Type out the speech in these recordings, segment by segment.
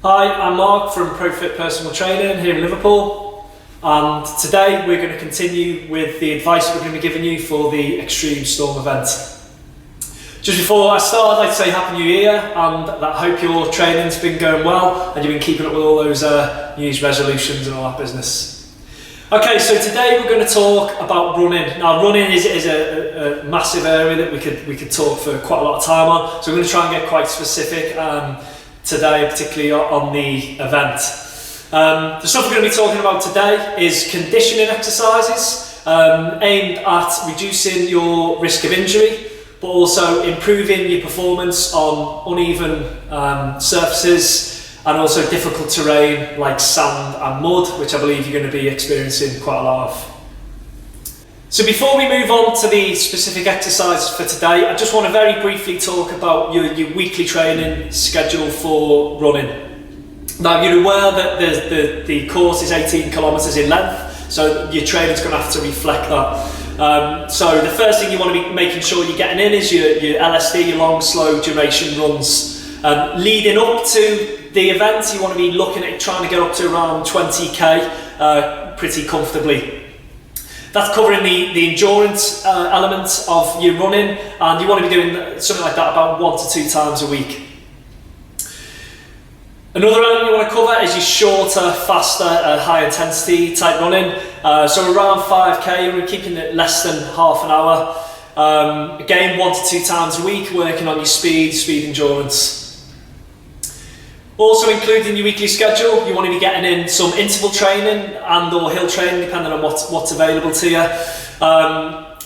Hi, I'm Mark from ProFit Personal Training here in Liverpool, and today we're going to continue with the advice we're going to be giving you for the Xtreme Storm event. Just before I start, I'd like to say Happy New Year, and that I hope your training's been going well and you've been keeping up with all those New Year's resolutions and all that business. Okay, so today we're going to talk about running. Now, running is a massive area that we could talk for quite a lot of time on, so we're going to try and get quite specific today, particularly on the event. The stuff we're going to be talking about today is conditioning exercises aimed at reducing your risk of injury, but also improving your performance on uneven surfaces and also difficult terrain like sand and mud, which I believe you're going to be experiencing quite a lot of. So before we move on to the specific exercises for today, I just want to very briefly talk about your weekly training schedule for running. Now, you're aware that the course is 18 kilometres in length, so your training's going to have to reflect that. So the first thing you want to be making sure you're getting in is your LSD, your long, slow duration runs. Leading up to the event, you want to be looking at trying to get up to around 20k pretty comfortably. That's covering the endurance element of your running, and you want to be doing something like that about 1 to 2 times a week. Another element you want to cover is your shorter, faster, high intensity type running. So around 5k, we're keeping it less than half an hour. Again, 1 to 2 times a week, working on your speed endurance. Also included in your weekly schedule, you want to be getting in some interval training and or hill training, depending on what's available to you.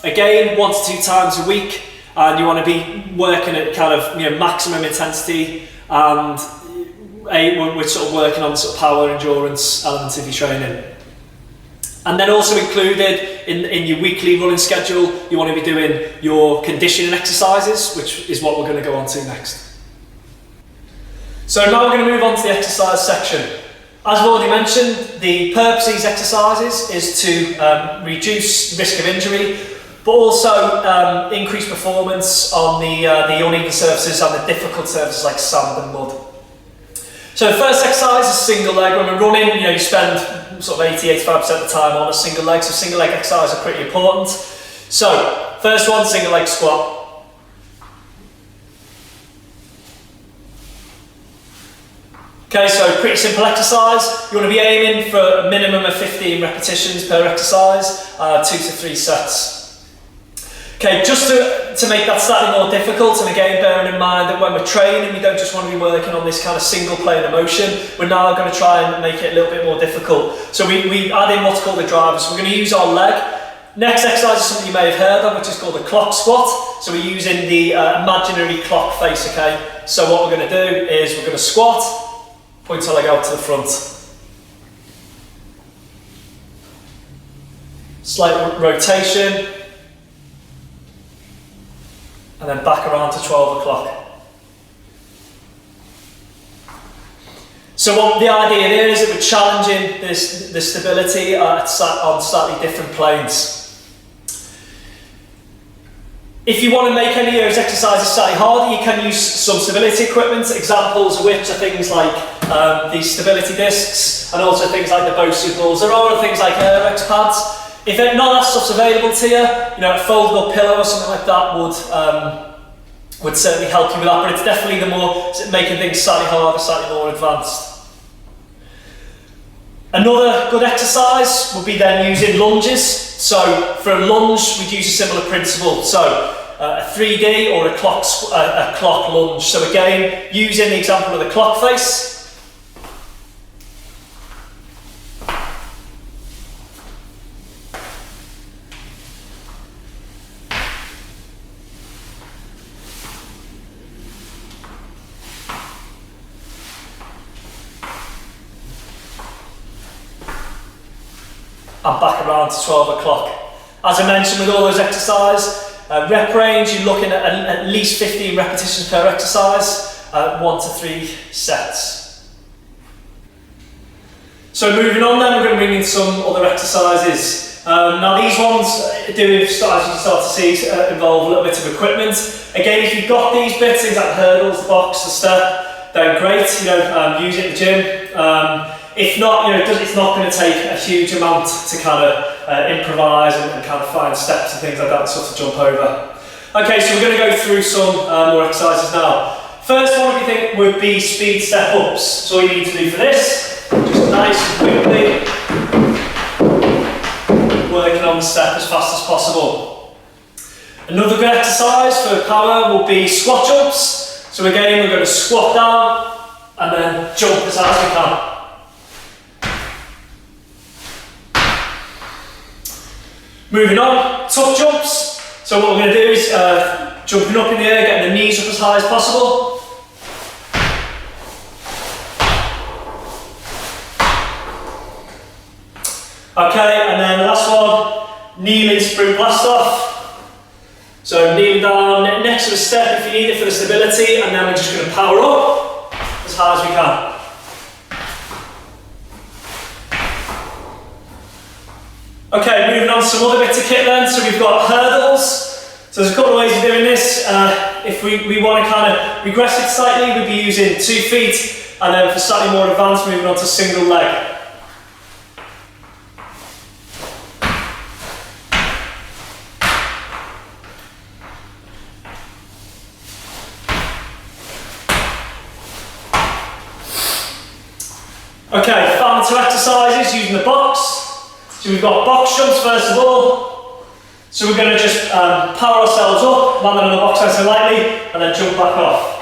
Again, 1 to 2 times a week, and you want to be working at kind of maximum intensity, and we're sort of working on sort of power endurance elements of your training. And then also included in your weekly running schedule, you want to be doing your conditioning exercises, which is what we're going to go on to next. So now we're going to move on to the exercise section. As I've already mentioned, the purpose of these exercises is to reduce risk of injury, but also increase performance on the uneven surfaces and the difficult surfaces like sand and mud. So the first exercise is single leg. When we're running, you spend sort of 80-85% of the time on a single leg, so single leg exercises are pretty important. So first one, single leg squat. Okay, so pretty simple exercise. You want to be aiming for a minimum of 15 repetitions per exercise, 2 to 3 sets. Okay, just to make that slightly more difficult, and again bearing in mind that when we're training, we don't just want to be working on this kind of single plane of motion, we're now going to try and make it a little bit more difficult. So we add in what's called the drivers. So we're going to use our leg. Next exercise is something you may have heard of, which is called the clock squat. So we're using the imaginary clock face, okay? So what we're going to do is we're going to squat, point our leg out to the front. Slight rotation, and then back around to 12 o'clock. So what the idea here is that we're challenging the stability on slightly different planes. If you want to make any of those exercises slightly harder, you can use some stability equipment, examples of which are things like these stability discs, and also things like the Bose balls. There are other things like Aerox pads. If none of that stuff's available to you, a foldable pillow or something like that would certainly help you with that, but it's definitely the more making things slightly harder, slightly more advanced. Another good exercise would be then using lunges. So for a lunge, we'd use a similar principle. So a 3D or a clock lunge. So again, using the example of the clock face. And back around to 12 o'clock. As I mentioned with all those exercises, rep range, you're looking at least 15 repetitions per exercise, 1 to 3 sets. So moving on then, we're going to bring in some other exercises. Now these ones do, as you start to see, involve a little bit of equipment. Again, if you've got these bits, things like the hurdles, the box, the step, then great, use it in the gym. If not, it's not going to take a huge amount to kind of improvise and kind of find steps and things like that and stuff to jump over. Okay, so we're going to go through some more exercises now. First one, if you think, would be speed step ups. So all you need to do for this, just nice and quickly, working on the step as fast as possible. Another good exercise for power will be squat jumps. So again, we're going to squat down and then jump as high as we can. Moving on, tuck jumps. So what we're going to do is jumping up in the air, getting the knees up as high as possible. Okay, and then the last one, kneeling sprint blast off. So kneeling down next to the step if you need it for the stability, and then we're just going to power up as high as we can. Okay, moving on to some other bits of kit then. So we've got hurdles. So there's a couple of ways of doing this. If we want to kind of regress it slightly, we'd be using 2 feet, and then for slightly more advanced, moving on to single leg. Okay, final 2 exercises using the box. So we've got box jumps first of all. So we're going to just power ourselves up, landing on the box ever so lightly, and then jump back off.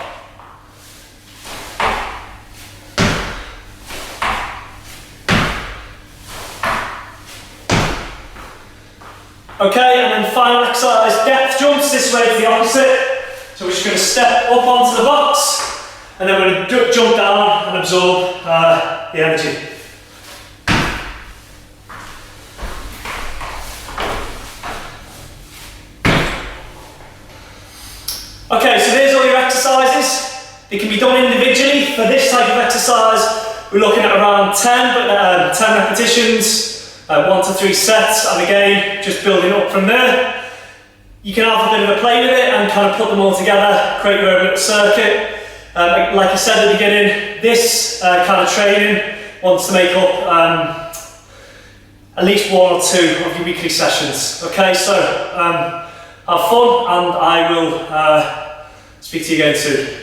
Okay, and then final exercise, depth jumps. This way is the opposite. So we're just going to step up onto the box, and then we're going to jump down and absorb the energy. Okay, so there's all your exercises. They can be done individually. For this type of exercise, we're looking at around 10 repetitions, 1 to 3 sets, and again, just building up from there. You can have a bit of a play with it and kind of put them all together, create your own little circuit. Like I said at the beginning, this kind of training wants to make up at least 1 or 2 of your weekly sessions. Okay, so have fun, and I will speak to you again soon.